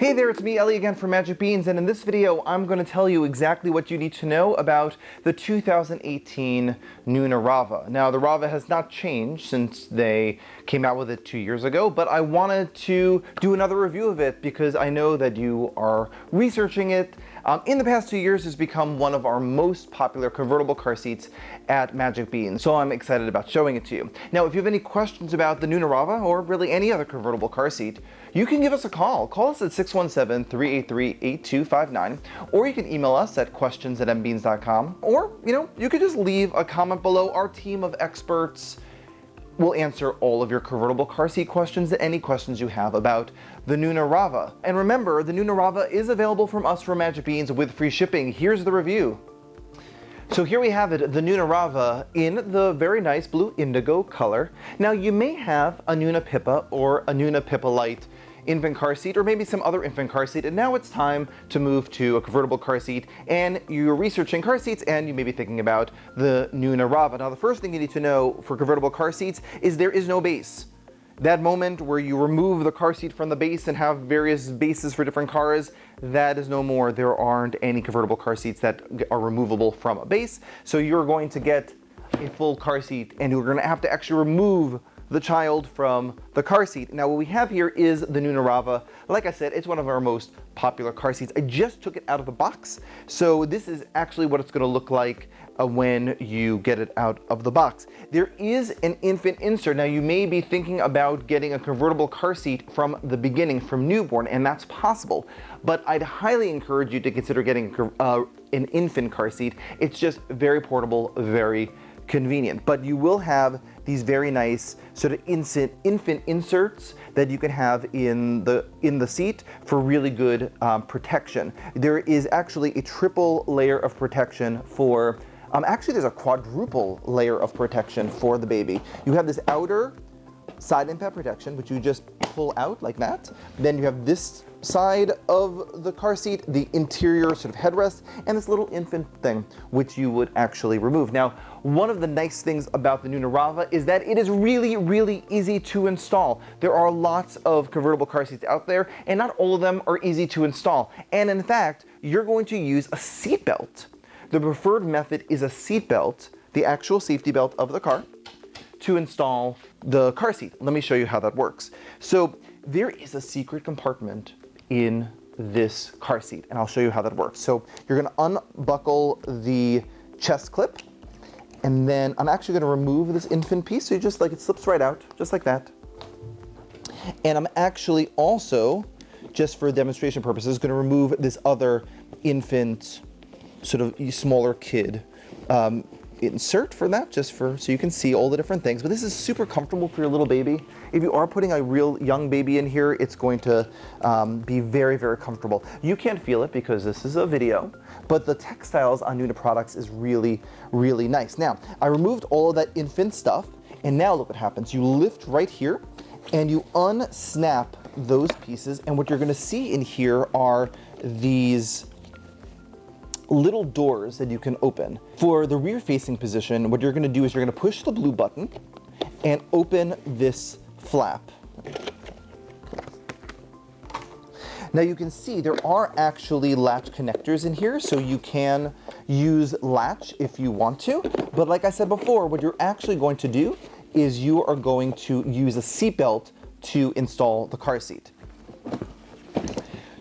Hey there, it's me, Ellie, again from Magic Beans, and in this video, I'm going to tell you exactly what you need to know about the 2018 Nuna Rava. Now, the Rava has not changed since they came out with it 2 years ago, but I wanted to do another review of it because I know that you are researching it. In the past 2 years, it's become one of our most popular convertible car seats at Magic Beans, so I'm excited about showing it to you. Now, if you have any questions about the Nuna Rava, or really any other convertible car seat, you can give us a call. Call us at 617-383-8259, or you can email us at questions@mbeans.com, or, you could just leave a comment below. Our team of experts will answer all of your convertible car seat questions and any questions you have about the Nuna Rava. And remember, the Nuna Rava is available from us for Magic Beans with free shipping. Here's the review. So here we have it, the Nuna Rava in the very nice blue indigo color. Now you may have a Nuna Pippa or a Nuna Pippa Lite infant car seat, or maybe some other infant car seat, and now it's time to move to a convertible car seat, and you're researching car seats and you may be thinking about the Nuna Rava. Now the first thing you need to know for convertible car seats is there is no base. That moment where you remove the car seat from the base and have various bases for different cars, that is no more. There aren't any convertible car seats that are removable from a base, so you're going to get a full car seat and you're going to have to actually remove the child from the car seat. Now what we have here is the Nuna Rava. Like I said, it's one of our most popular car seats. I just took it out of the box, so this is actually what it's going to look like when you get it out of the box. There is an infant insert. Now you may be thinking about getting a convertible car seat from the beginning, from newborn, and that's possible, but I'd highly encourage you to consider getting an infant car seat. It's just very portable, very convenient, but you will have these very nice sort of infant inserts that you can have in the seat for really good protection. There is actually a triple layer of protection for, actually there's a quadruple layer of protection for the baby. You have this outer side impact protection, which you just pull out like that. Then you have this side of the car seat, the interior sort of headrest, and this little infant thing, which you would actually remove. Now, one of the nice things about the Nuna Rava is that it is really, really easy to install. There are lots of convertible car seats out there, and not all of them are easy to install. And in fact, you're going to use a seat belt. The preferred method is a seat belt, the actual safety belt of the car, to install the car seat. Let me show you how that works. So there is a secret compartment in this car seat, and I'll show you how that works. So you're going to unbuckle the chest clip, and then I'm actually going to remove this infant piece, so you just it slips right out, just like that. And I'm actually also, just for demonstration purposes, going to remove this other infant, sort of smaller kid insert for that, just so you can see all the different things. But this is super comfortable for your little baby. If you are putting a real young baby in here, it's going to be very, very comfortable. You can't feel it because this is a video, but the textiles on Nuna products is really, really nice. Now, I removed all of that infant stuff, and now look what happens. You lift right here, and you unsnap those pieces, and what you're going to see in here are these little doors that you can open. For the rear facing position, what you're going to do is you're going to push the blue button and open this flap. Now you can see there are actually latch connectors in here, so you can use latch if you want to, but like I said before, what you're actually going to do is you are going to use a seat belt to install the car seat.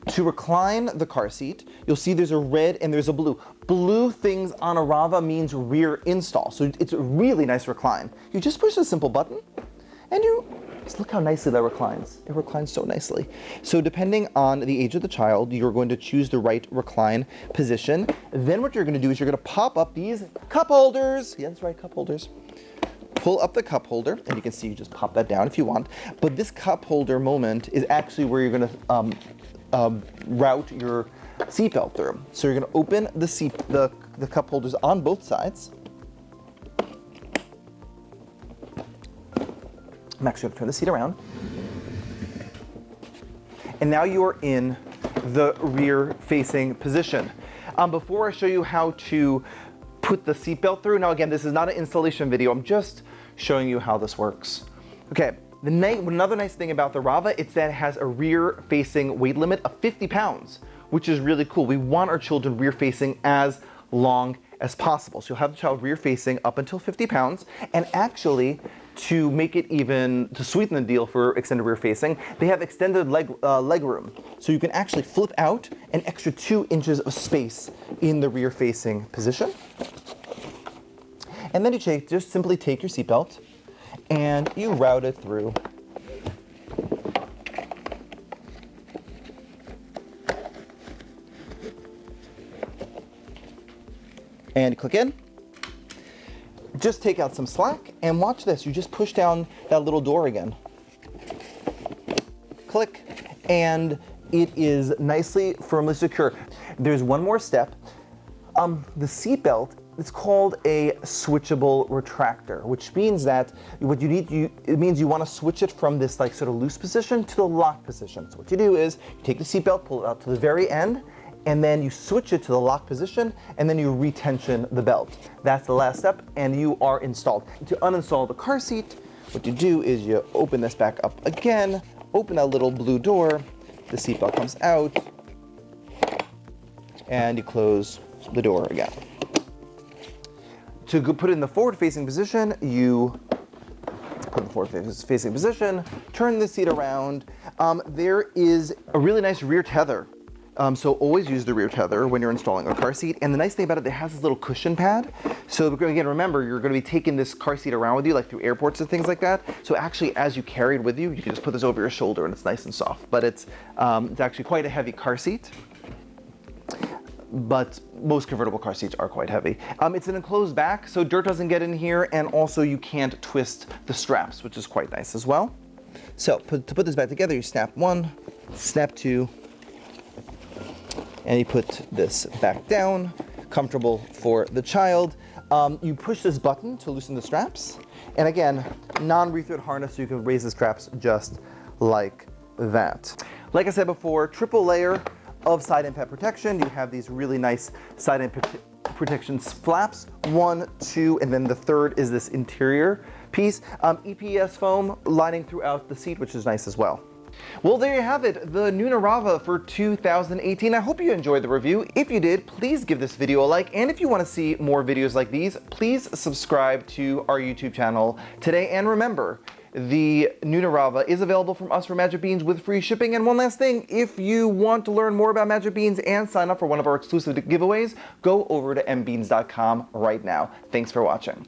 To recline the car seat, you'll see there's a red and there's a blue. Blue things on a Rava means rear install, so it's a really nice recline. You just push a simple button, and just look how nicely that reclines. It reclines so nicely. So depending on the age of the child, you're going to choose the right recline position. Then what you're going to do is you're going to pop up these cup holders. Yeah, that's right, cup holders. Pull up the cup holder, and you can see you just pop that down if you want. But this cup holder moment is actually where you're going to route your seatbelt through. So you're going to open the cup holders on both sides. I'm actually going to turn the seat around. And now you are in the rear facing position. Before I show you how to put the seatbelt through, now again, this is not an installation video, I'm just showing you how this works. Okay, Another nice thing about the Rava, it's that it has a rear-facing weight limit of 50 pounds, which is really cool. We want our children rear-facing as long as possible. So you'll have the child rear-facing up until 50 pounds, and actually, to make it even, to sweeten the deal for extended rear-facing, they have extended leg room. So you can actually flip out an extra 2 inches of space in the rear-facing position. And then you just simply take your seatbelt and you route it through. And you click in. Just take out some slack and watch this. You just push down that little door again. Click, and it is nicely, firmly secure. There's one more step. The seatbelt, it's called a switchable retractor, which means that it means you want to switch it from this like sort of loose position to the lock position. So what you do is you take the seatbelt, pull it out to the very end, and then you switch it to the lock position, and then you retension the belt. That's the last step, and you are installed. To uninstall the car seat, what you do is you open this back up again, open that little blue door, the seatbelt comes out, and you close the door again. To put it in the forward-facing position, you put in the forward-facing position, turn the seat around. There is a really nice rear tether. So always use the rear tether when you're installing a car seat. And the nice thing about it has this little cushion pad. So again, remember, you're going to be taking this car seat around with you, like through airports and things like that. So actually, as you carry it with you, you can just put this over your shoulder and it's nice and soft. But it's actually quite a heavy car seat. But most convertible car seats are quite heavy. It's an enclosed back, so dirt doesn't get in here, and also you can't twist the straps, which is quite nice as well. So to put this back together, you snap 1, snap 2, and you put this back down, comfortable for the child. You push this button to loosen the straps, and again, non-rethread harness, so you can raise the straps just like that. Like I said before, triple layer of side impact protection. You have these really nice side impact protection flaps, 1, 2, and then the third is this interior piece. EPS foam lining throughout the seat, which is nice as well. Well, there you have it, the Nuna Rava for 2018. I hope you enjoyed the review. If you did, please give this video a like, and if you want to see more videos like these, please subscribe to our YouTube channel today. And remember, the Nuna Rava is available from us for Magic Beans with free shipping. And one last thing, if you want to learn more about Magic Beans and sign up for one of our exclusive giveaways, go over to mbeans.com right now. Thanks for watching.